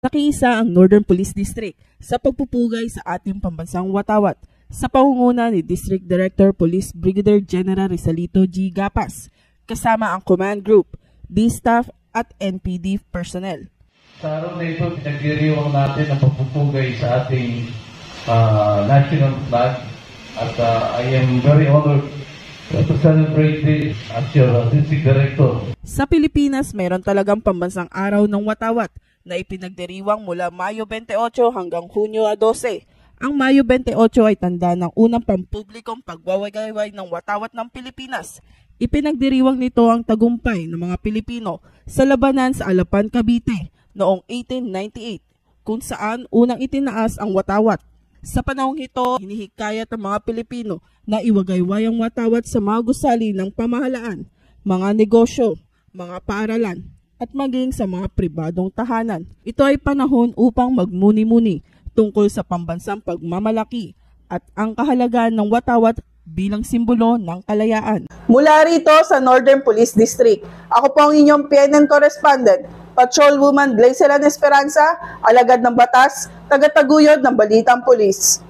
Nakiisa ang Northern Police District sa pagpupugay sa ating pambansang watawat sa pangunguna ni District Director Police Brigadier General Rizalito G. Gapas, kasama ang Command Group, D-Staff at NPD personnel. Sa araw na ito, pinagdiriwang natin ang pagpupugay sa ating national flag at I am very honored to celebrate this as your District Director. Sa Pilipinas, mayroon talagang pambansang araw ng watawat na ipinagdiriwang mula Mayo 28 hanggang Hunyo 12. Ang Mayo 28 ay tanda ng unang pampublikong pagwawagayway ng watawat ng Pilipinas. Ipinagdiriwang nito ang tagumpay ng mga Pilipino sa labanan sa Alapan, Cavite noong 1898, kung saan unang itinaas ang watawat. Sa panahong ito, hinihikayat ang mga Pilipino na iwagayway ang watawat sa mga gusali ng pamahalaan, mga negosyo, mga paaralan, at maging sa mga pribadong tahanan. Ito ay panahon upang magmuni-muni tungkol sa pambansang pagmamalaki at ang kahalagaan ng watawat bilang simbolo ng kalayaan. Mula rito sa Northern Police District, ako po ang inyong PNN Correspondent, Patrolwoman Blazelan Esperanza, alagad ng batas, tagataguyod ng Balitang Pulis.